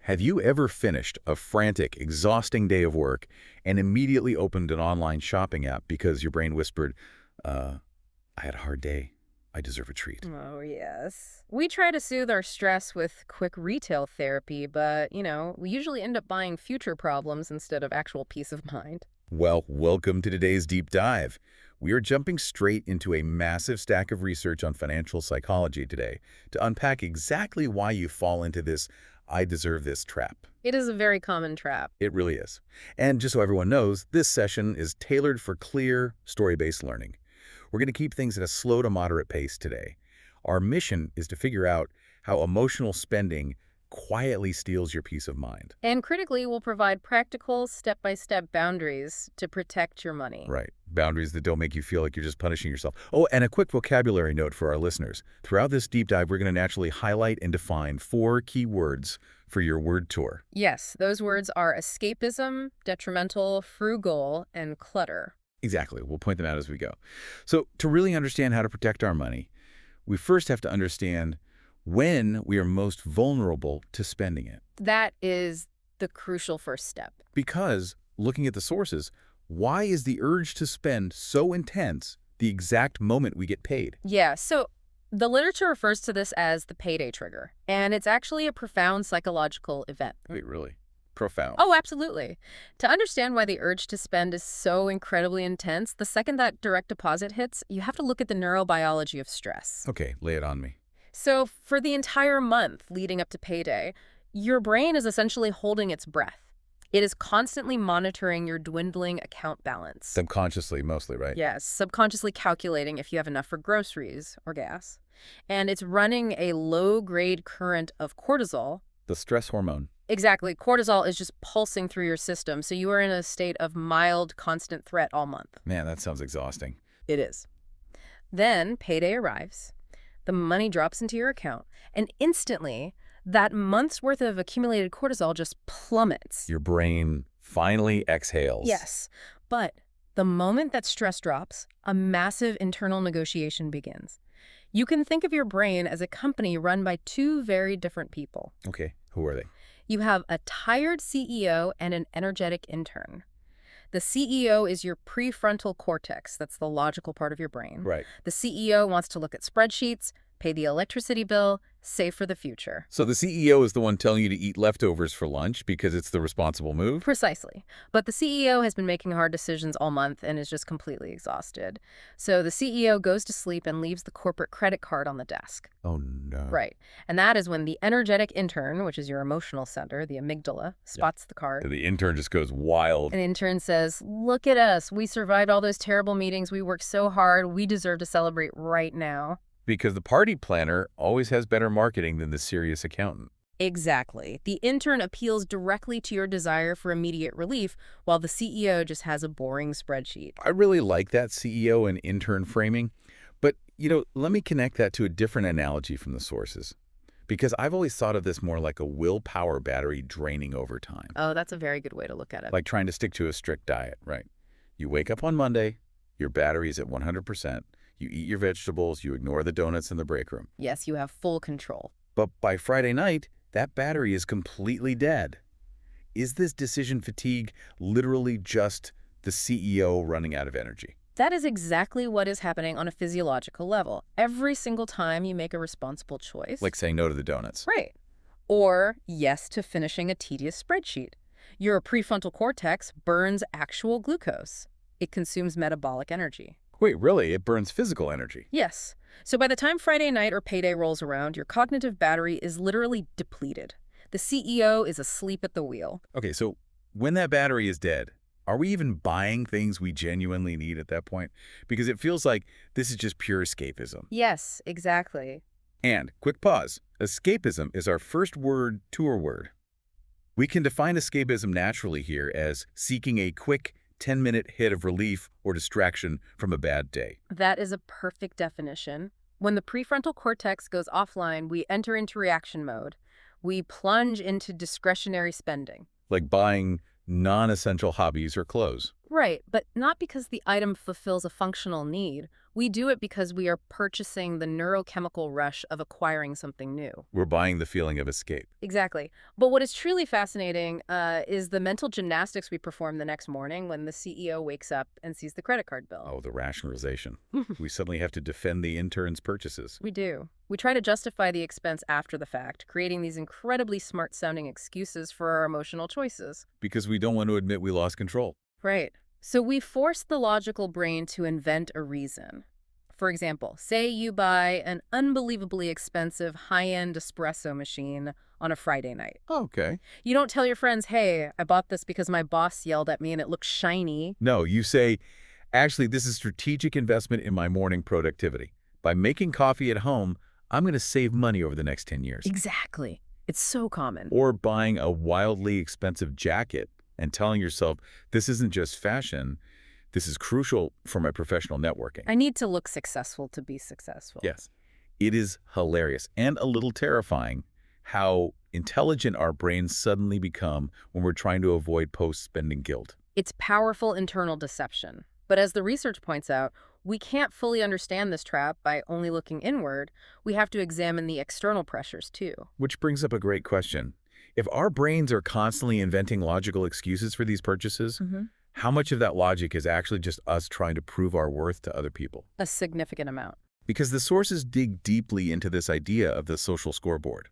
Have you ever finished a frantic, exhausting day of work and immediately opened an online shopping app because your brain whispered, I had a hard day. I deserve a treat. Oh, yes. We try to soothe our stress with quick retail therapy, but, we usually end up buying future problems instead of actual peace of mind. Well, welcome to today's deep dive. We are jumping straight into a massive stack of research on financial psychology today to unpack exactly why you fall into this I deserve this trap. It is a very common trap. It really is. And just so everyone knows, this session is tailored for clear, story-based learning. We're going to keep things at a slow to moderate pace today. Our mission is to figure out how emotional spending quietly steals your peace of mind. And critically, we'll provide practical, step-by-step boundaries to protect your money. Right. Boundaries that don't make you feel like you're just punishing yourself. Oh, and a quick vocabulary note for our listeners. Throughout this deep dive, we're going to naturally highlight and define 4 key words for your word tour. Yes, those words are escapism, detrimental, frugal, and clutter. Exactly. We'll point them out as we go. So to really understand how to protect our money, we first have to understand when we are most vulnerable to spending it. That is the crucial first step. Because, looking at the sources, why is the urge to spend so intense the exact moment we get paid? Yeah, so the literature refers to this as the payday trigger, and it's actually a profound psychological event. Wait, really? Profound. Oh, absolutely. To understand why the urge to spend is so incredibly intense, the second that direct deposit hits, you have to look at the neurobiology of stress. Okay, lay it on me. So for the entire month leading up to payday, your brain is essentially holding its breath. It is constantly monitoring your dwindling account balance. Subconsciously, mostly, right? Yes, subconsciously calculating if you have enough for groceries or gas. And it's running a low-grade current of cortisol. The stress hormone. Exactly. Cortisol is just pulsing through your system, so you are in a state of mild, constant threat all month. Man, that sounds exhausting. It is. Then payday arrives. The money drops into your account, and instantly, that month's worth of accumulated cortisol just plummets. Your brain finally exhales. Yes, but the moment that stress drops, a massive internal negotiation begins. You can think of your brain as a company run by 2 very different people. Okay, who are they? You have a tired CEO and an energetic intern. The CEO is your prefrontal cortex. That's the logical part of your brain. Right. The CEO wants to look at spreadsheets, pay the electricity bill, save for the future. So the CEO is the one telling you to eat leftovers for lunch because it's the responsible move? Precisely. But the CEO has been making hard decisions all month and is just completely exhausted. So the CEO goes to sleep and leaves the corporate credit card on the desk. Oh, no. Right. And that is when the energetic intern, which is your emotional center, the amygdala, spots the card. The intern just goes wild. An intern says, "Look at us. We survived all those terrible meetings. We worked so hard. We deserve to celebrate right now." Because the party planner always has better marketing than the serious accountant. Exactly. The intern appeals directly to your desire for immediate relief, while the CEO just has a boring spreadsheet. I really like that CEO and intern framing. But, let me connect that to a different analogy from the sources. Because I've always thought of this more like a willpower battery draining over time. Oh, that's a very good way to look at it. Like trying to stick to a strict diet, right? You wake up on Monday, your battery is at 100%. You eat your vegetables, you ignore the donuts in the break room. Yes, you have full control. But by Friday night, that battery is completely dead. Is this decision fatigue literally just the CEO running out of energy? That is exactly what is happening on a physiological level. Every single time you make a responsible choice. Like saying no to the donuts. Right. Or yes to finishing a tedious spreadsheet. Your prefrontal cortex burns actual glucose. It consumes metabolic energy. Wait, really? It burns physical energy? Yes. So by the time Friday night or payday rolls around, your cognitive battery is literally depleted. The CEO is asleep at the wheel. Okay, so when that battery is dead, are we even buying things we genuinely need at that point? Because it feels like this is just pure escapism. Yes, exactly. And, quick pause, escapism is our first word tour word. We can define escapism naturally here as seeking a quick 10-minute hit of relief or distraction from a bad day. That is a perfect definition. When the prefrontal cortex goes offline, we enter into reaction mode. We plunge into discretionary spending. Like buying non-essential hobbies or clothes. Right, but not because the item fulfills a functional need. We do it because we are purchasing the neurochemical rush of acquiring something new. We're buying the feeling of escape. Exactly. But what is truly fascinating is the mental gymnastics we perform the next morning when the CEO wakes up and sees the credit card bill. Oh, the rationalization. We suddenly have to defend the intern's purchases. We do. We try to justify the expense after the fact, creating these incredibly smart-sounding excuses for our emotional choices. Because we don't want to admit we lost control. Right. So we force the logical brain to invent a reason. For example, say you buy an unbelievably expensive high-end espresso machine on a Friday night. Okay. You don't tell your friends, hey, I bought this because my boss yelled at me and it looks shiny. No, you say, actually, this is strategic investment in my morning productivity. By making coffee at home, I'm going to save money over the next 10 years. Exactly. It's so common. Or buying a wildly expensive jacket and telling yourself, this isn't just fashion, this is crucial for my professional networking. I need to look successful to be successful. Yes. It is hilarious and a little terrifying how intelligent our brains suddenly become when we're trying to avoid post-spending guilt. It's powerful internal deception. But as the research points out, we can't fully understand this trap by only looking inward. We have to examine the external pressures too. Which brings up a great question. If our brains are constantly inventing logical excuses for these purchases, how much of that logic is actually just us trying to prove our worth to other people? A significant amount. Because the sources dig deeply into this idea of the social scoreboard.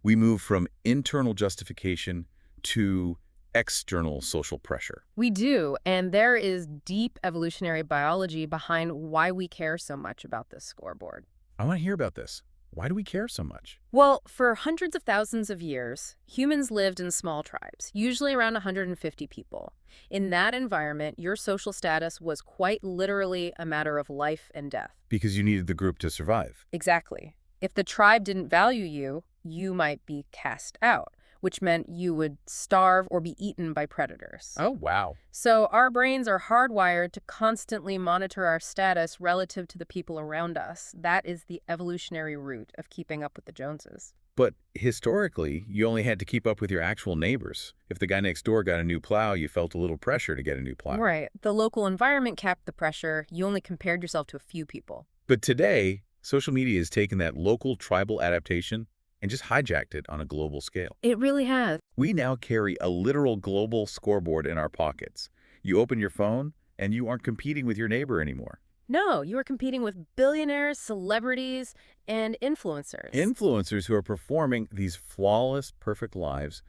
We move from internal justification to external social pressure. We do, and there is deep evolutionary biology behind why we care so much about this scoreboard. I want to hear about this. Why do we care so much? Well, for hundreds of thousands of years, humans lived in small tribes, usually around 150 people. In that environment, your social status was quite literally a matter of life and death. Because you needed the group to survive. Exactly. If the tribe didn't value you, you might be cast out, which meant you would starve or be eaten by predators. Oh, wow. So our brains are hardwired to constantly monitor our status relative to the people around us. That is the evolutionary root of keeping up with the Joneses. But historically, you only had to keep up with your actual neighbors. If the guy next door got a new plow, you felt a little pressure to get a new plow. Right. The local environment capped the pressure. You only compared yourself to a few people. But today, social media has taken that local tribal adaptation and just hijacked it on a global scale. It really has. We now carry a literal global scoreboard in our pockets. You open your phone, and you aren't competing with your neighbor anymore. No, you are competing with billionaires, celebrities, and influencers. Influencers who are performing these flawless, perfect lives.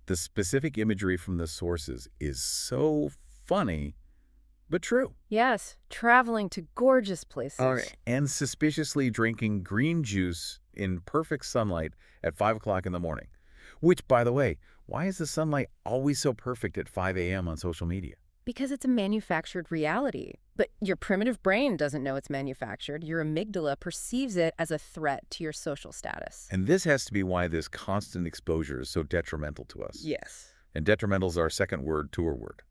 The specific imagery from the sources is so funny, but true. Yes, traveling to gorgeous places. And suspiciously drinking green juice in perfect sunlight at 5 o'clock in the morning. Which, by the way, why is the sunlight always so perfect at 5 a.m. on social media? Because it's a manufactured reality. But your primitive brain doesn't know it's manufactured. Your amygdala perceives it as a threat to your social status. And this has to be why this constant exposure is so detrimental to us. Yes. And detrimental is our second word, tour word.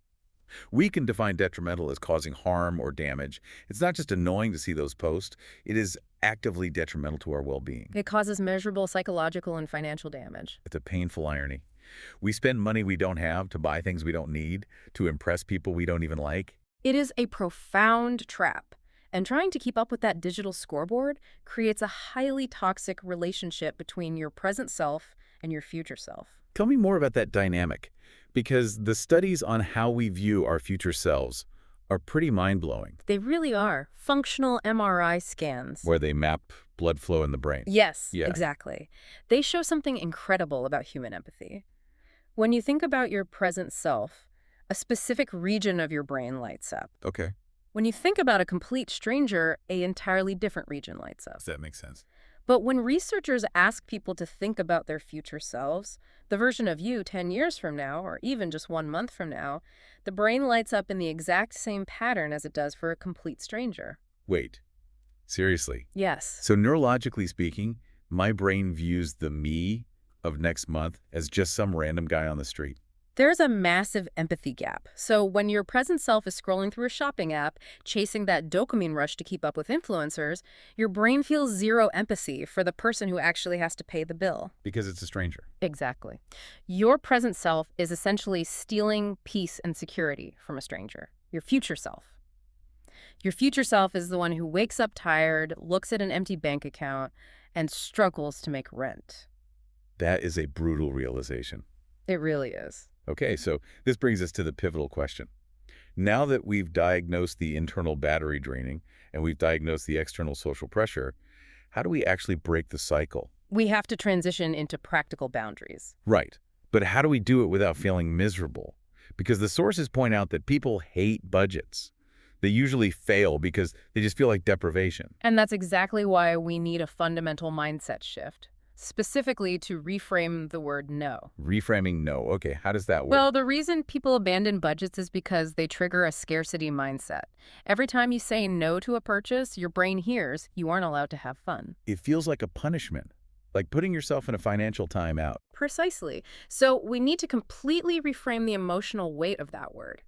We can define detrimental as causing harm or damage. It's not just annoying to see those posts. It is actively detrimental to our well-being. It causes measurable psychological and financial damage. It's a painful irony. We spend money we don't have to buy things we don't need, to impress people we don't even like. It is a profound trap. And trying to keep up with that digital scoreboard creates a highly toxic relationship between your present self and your future self. Tell me more about that dynamic, because the studies on how we view our future selves are pretty mind-blowing. They really are. Functional MRI scans. Where they map blood flow in the brain. Yes, Yeah. exactly. They show something incredible about human empathy. When you think about your present self, a specific region of your brain lights up. Okay. When you think about a complete stranger, an entirely different region lights up. Does that make sense? But when researchers ask people to think about their future selves, the version of you 10 years from now, or even just 1 month from now, the brain lights up in the exact same pattern as it does for a complete stranger. Wait. Seriously? Yes. So neurologically speaking, my brain views the me of next month as just some random guy on the street. There's a massive empathy gap. So when your present self is scrolling through a shopping app, chasing that dopamine rush to keep up with influencers, your brain feels zero empathy for the person who actually has to pay the bill. Because it's a stranger. Exactly. Your present self is essentially stealing peace and security from a stranger, your future self. Your future self is the one who wakes up tired, looks at an empty bank account, and struggles to make rent. That is a brutal realization. It really is. Okay, so this brings us to the pivotal question. Now that we've diagnosed the internal battery draining and we've diagnosed the external social pressure, how do we actually break the cycle? We have to transition into practical boundaries. Right. But how do we do it without feeling miserable? Because the sources point out that people hate budgets. They usually fail because they just feel like deprivation. And that's exactly why we need a fundamental mindset shift, specifically to reframe the word no. Reframing no. Okay, how does that work? Well, the reason people abandon budgets is because they trigger a scarcity mindset. Every time you say no to a purchase, your brain hears you aren't allowed to have fun. It feels like a punishment, like putting yourself in a financial timeout. Precisely. So we need to completely reframe the emotional weight of that word.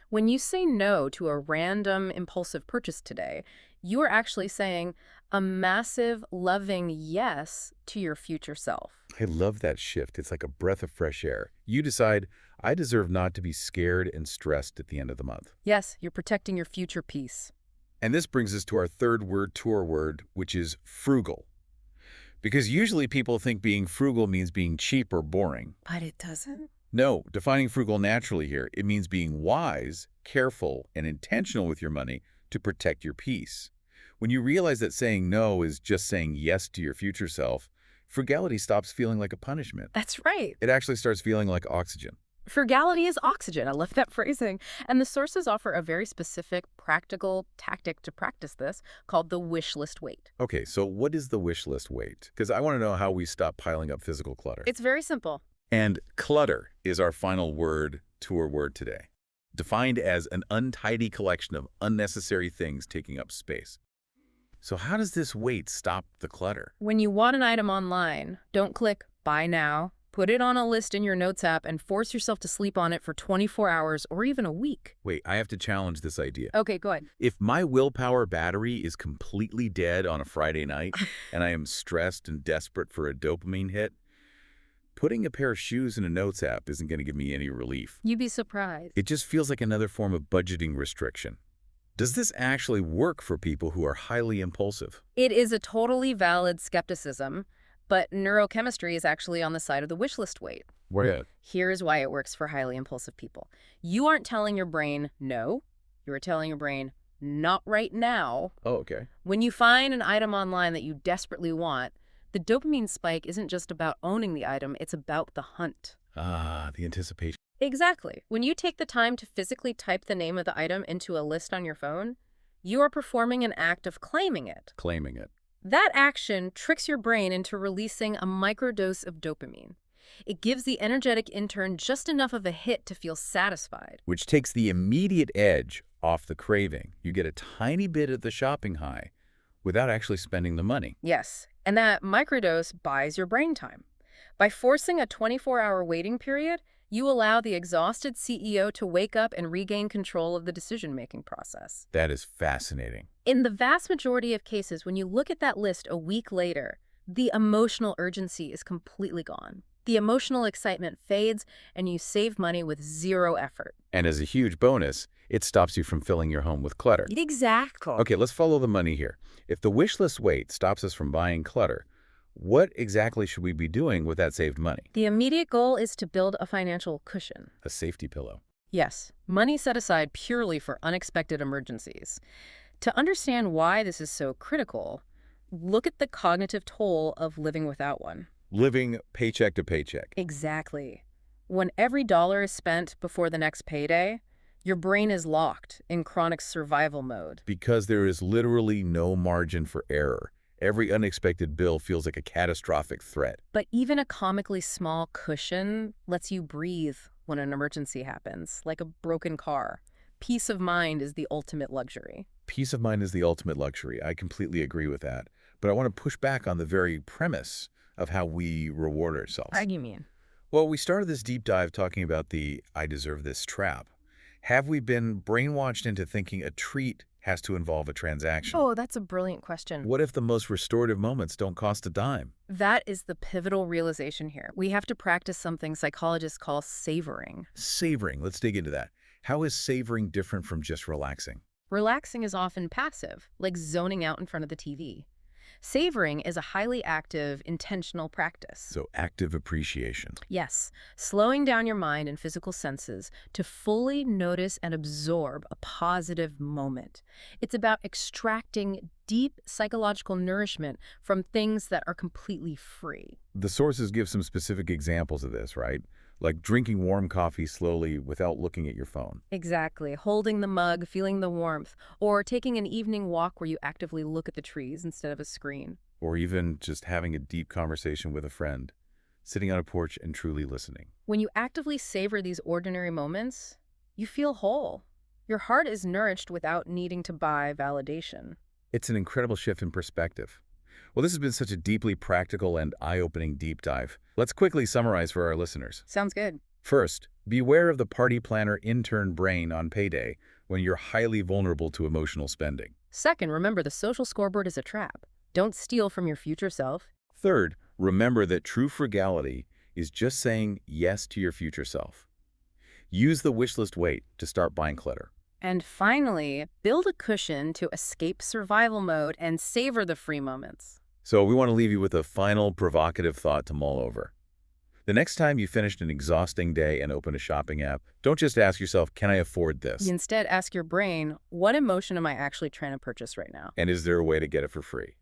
When you say no to a random impulsive purchase today, you are actually saying a massive, loving yes to your future self. I love that shift. It's like a breath of fresh air. You decide, I deserve not to be scared and stressed at the end of the month. Yes, you're protecting your future peace. And this brings us to our third word, tour word, which is frugal. Because usually people think being frugal means being cheap or boring. But it doesn't. No, defining frugal naturally here, it means being wise, careful, and intentional with your money to protect your peace. When you realize that saying no is just saying yes to your future self, frugality stops feeling like a punishment. That's right. It actually starts feeling like oxygen. Frugality is oxygen. I love that phrasing. And the sources offer a very specific, practical tactic to practice this called the wish list weight. Okay, so what is the wish list weight? Because I want to know how we stop piling up physical clutter. It's very simple. And clutter is our final word, tour word today, defined as an untidy collection of unnecessary things taking up space. So how does this weight stop the clutter? When you want an item online, don't click buy now. Put it on a list in your notes app and force yourself to sleep on it for 24 hours or even a week. Wait, I have to challenge this idea. Okay, go ahead. If my willpower battery is completely dead on a Friday night and I am stressed and desperate for a dopamine hit, putting a pair of shoes in a notes app isn't going to give me any relief. You'd be surprised. It just feels like another form of budgeting restriction. Does this actually work for people who are highly impulsive? It is a totally valid skepticism, but neurochemistry is actually on the side of the wish list weight. Where? Here's why it works for highly impulsive people. You aren't telling your brain no. You're telling your brain not right now. Oh, okay. When you find an item online that you desperately want, the dopamine spike isn't just about owning the item, it's about the hunt. Ah, the anticipation. Exactly. When you take the time to physically type the name of the item into a list on your phone, you are performing an act of claiming it. Claiming it. That action tricks your brain into releasing a microdose of dopamine. It gives the energetic intern just enough of a hit to feel satisfied. Which takes the immediate edge off the craving. You get a tiny bit of the shopping high without actually spending the money. Yes, and that microdose buys your brain time. By forcing a 24-hour waiting period, you allow the exhausted CEO to wake up and regain control of the decision-making process. That is fascinating. In the vast majority of cases, when you look at that list a week later, the emotional urgency is completely gone. The emotional excitement fades, and you save money with zero effort. And as a huge bonus, it stops you from filling your home with clutter. Exactly. Okay, let's follow the money here. If the wish list weight stops us from buying clutter, what exactly should we be doing with that saved money? The immediate goal is to build a financial cushion. A safety pillow. Yes, money set aside purely for unexpected emergencies. To understand why this is so critical, look at the cognitive toll of living without one. Living paycheck to paycheck. Exactly. When every dollar is spent before the next payday, your brain is locked in chronic survival mode. Because there is literally no margin for error. Every unexpected bill feels like a catastrophic threat. But even a comically small cushion lets you breathe when an emergency happens, like a broken car. Peace of mind is the ultimate luxury. Peace of mind is the ultimate luxury. I completely agree with that. But I want to push back on the very premise of how we reward ourselves. What do you mean? Well, we started this deep dive talking about the "I deserve this" trap. Have we been brainwashed into thinking a treat has to involve a transaction? Oh, that's a brilliant question. What if the most restorative moments don't cost a dime? That is the pivotal realization here. We have to practice something psychologists call savoring. Savoring, let's dig into that. How is savoring different from just relaxing? Relaxing is often passive, like zoning out in front of the TV. Savoring is a highly active, intentional practice. So active appreciation. Yes, slowing down your mind and physical senses to fully notice and absorb a positive moment. It's about extracting deep psychological nourishment from things that are completely free. The sources give some specific examples of this, right? Like drinking warm coffee slowly without looking at your phone. Exactly. Holding the mug, feeling the warmth, or taking an evening walk where you actively look at the trees instead of a screen. Or even just having a deep conversation with a friend, sitting on a porch and truly listening. When you actively savor these ordinary moments, you feel whole. Your heart is nourished without needing to buy validation. It's an incredible shift in perspective. Well, this has been such a deeply practical and eye-opening deep dive. Let's quickly summarize for our listeners. Sounds good. First, beware of the party planner intern brain on payday when you're highly vulnerable to emotional spending. Second, remember the social scoreboard is a trap. Don't steal from your future self. Third, remember that true frugality is just saying yes to your future self. Use the wish list weight to start buying clutter. And finally, build a cushion to escape survival mode and savor the free moments. So we want to leave you with a final provocative thought to mull over. The next time you finished an exhausting day and open a shopping app, don't just ask yourself, can I afford this? Instead, ask your brain, what emotion am I actually trying to purchase right now? And is there a way to get it for free?